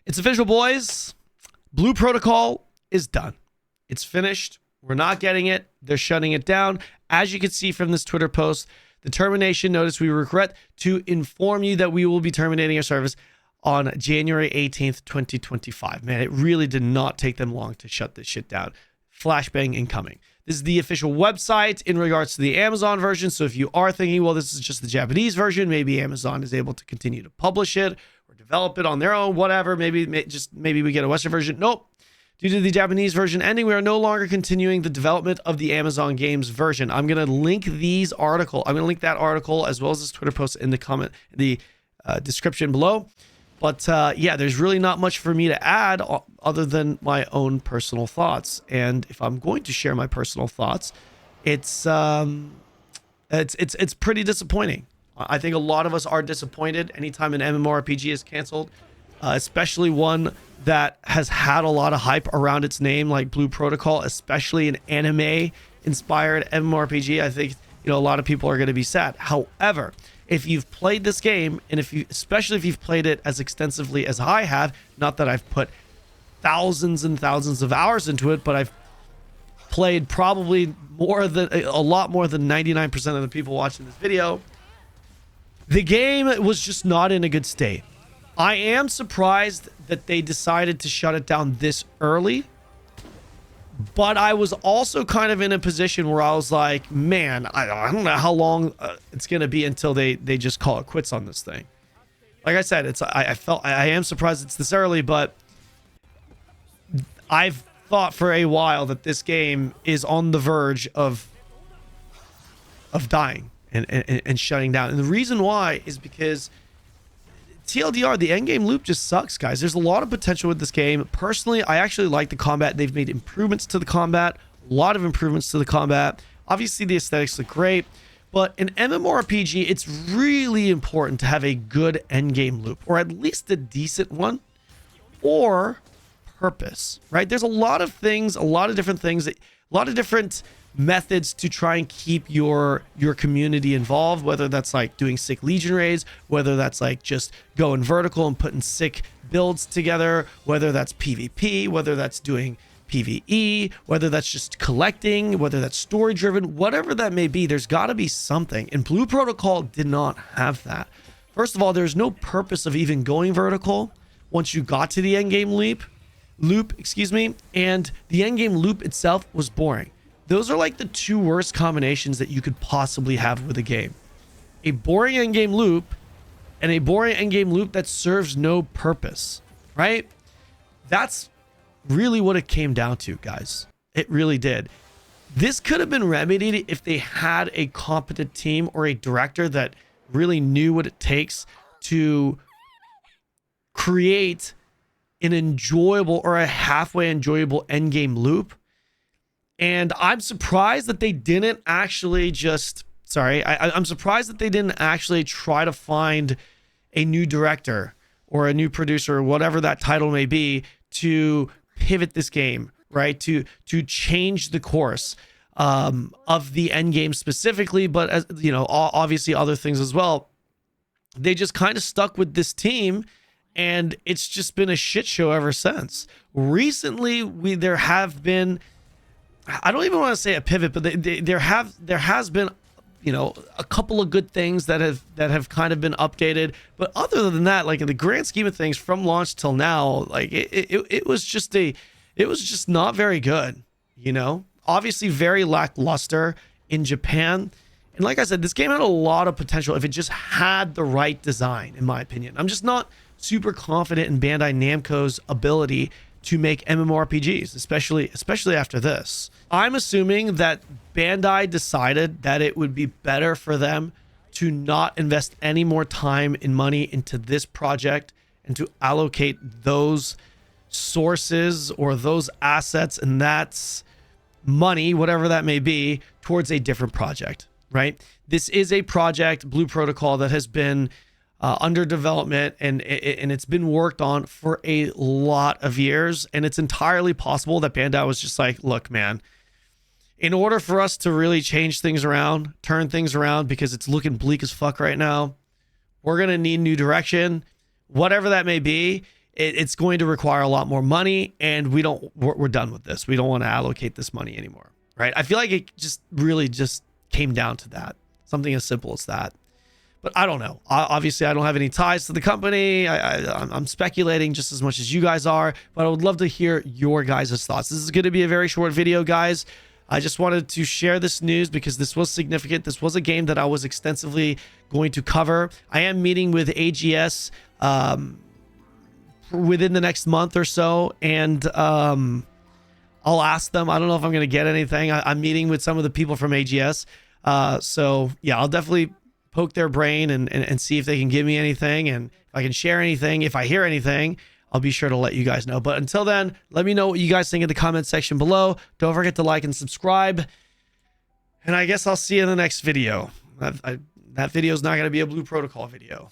It's official, boys. Blue Protocol is done. It's finished. We're not getting it. They're shutting it down. As you can see from this Twitter post, the termination notice, we regret to inform you that we will be terminating our service on January 18th, 2025. Man, it really did not take them long to shut this shit down. Flashbang incoming. This is the official website in regards to the Amazon version. So if you are thinking, well, this is just the Japanese version, maybe Amazon is able to continue to publish it or develop it on their own, whatever. Maybe we get a Western version. Nope. Due to the Japanese version ending, we are no longer continuing the development of the Amazon Games version. I'm going to link that article as well as this Twitter post in the description below. But yeah, there's really not much for me to add other than my own personal thoughts. And if I'm going to share my personal thoughts, it's pretty disappointing. I think a lot of us are disappointed anytime an MMORPG is canceled, especially one that has had a lot of hype around its name, like Blue Protocol, especially an anime-inspired MMORPG. I think a lot of people are going to be sad. However, if you've played this game, and especially if you've played it as extensively as I have, not that I've put thousands and thousands of hours into it, but I've played probably a lot more than 99% of the people watching this video, the game was just not in a good state. I am surprised that they decided to shut it down this early, but I was also kind of in a position where I was like, man, I don't know how long it's going to be until they just call it quits on this thing. Like I said, I am surprised it's this early, but I've thought for a while that this game is on the verge of dying and shutting down. And the reason why is because TLDR, the endgame loop just sucks, guys. There's a lot of potential with this game. Personally, I actually like the combat. They've made improvements to the combat, a lot of improvements to the combat. Obviously, the aesthetics look great, but in MMORPG, it's really important to have a good endgame loop, or at least a decent one, or purpose, right? There's a lot of things, a lot of different methods to try and keep your community involved, whether that's like doing sick legion raids, whether that's like just going vertical and putting sick builds together, whether that's PvP, whether that's doing PvE, whether that's just collecting, whether that's story driven, whatever that may be. There's got to be something, and Blue Protocol did not have that. First of all, there's no purpose of even going vertical once you got to the endgame loop, and the endgame loop itself was boring. Those are like the two worst combinations that you could possibly have with a game. A boring endgame loop and a boring endgame loop that serves no purpose, right? That's really what it came down to, guys. It really did. This could have been remedied if they had a competent team or a director that really knew what it takes to create an enjoyable or a halfway enjoyable endgame loop. And I'm surprised that they didn't actually I'm surprised that they didn't actually try to find a new director or a new producer or whatever that title may be to pivot this game, right? To change the course of the end game specifically, but as obviously other things as well. They just kind of stuck with this team, and it's just been a shit show ever since. Recently, there have been, I don't even want to say a pivot, but there has been, a couple of good things that have kind of been updated. But other than that, like in the grand scheme of things, from launch till now, like it was just not very good. Obviously very lackluster in Japan. And like I said, this game had a lot of potential if it just had the right design, in my opinion. I'm just not super confident in Bandai Namco's ability to make MMORPGs, especially after this. I'm assuming that Bandai decided that it would be better for them to not invest any more time and money into this project and to allocate those sources or those assets and that's money, whatever that may be, towards a different project, right? This is a project, Blue Protocol, that has been under development and it's been worked on for a lot of years, and it's entirely possible that Bandai was just like, look, man, in order for us to really change things around, turn things around, because it's looking bleak as fuck right now, we're gonna need new direction, whatever that may be. it's going to require a lot more money, and we're done with this. We don't want to allocate this money anymore, right? I feel like it just really just came down to that. Something as simple as that. But I don't know. Obviously, I don't have any ties to the company. I'm speculating just as much as you guys are, but I would love to hear your guys' thoughts. This is going to be a very short video, guys. I just wanted to share this news because this was significant. This was a game that I was extensively going to cover. I am meeting with AGS within the next month or so, and I'll ask them. I don't know if I'm going to get anything. I'm meeting with some of the people from AGS. So yeah, I'll definitely poke their brain and see if they can give me anything, and if I can share anything. If I hear anything, I'll be sure to let you guys know. But until then, let me know what you guys think in the comment section below. Don't forget to like and subscribe, and I guess I'll see you in the next video. That video is not going to be a Blue Protocol video.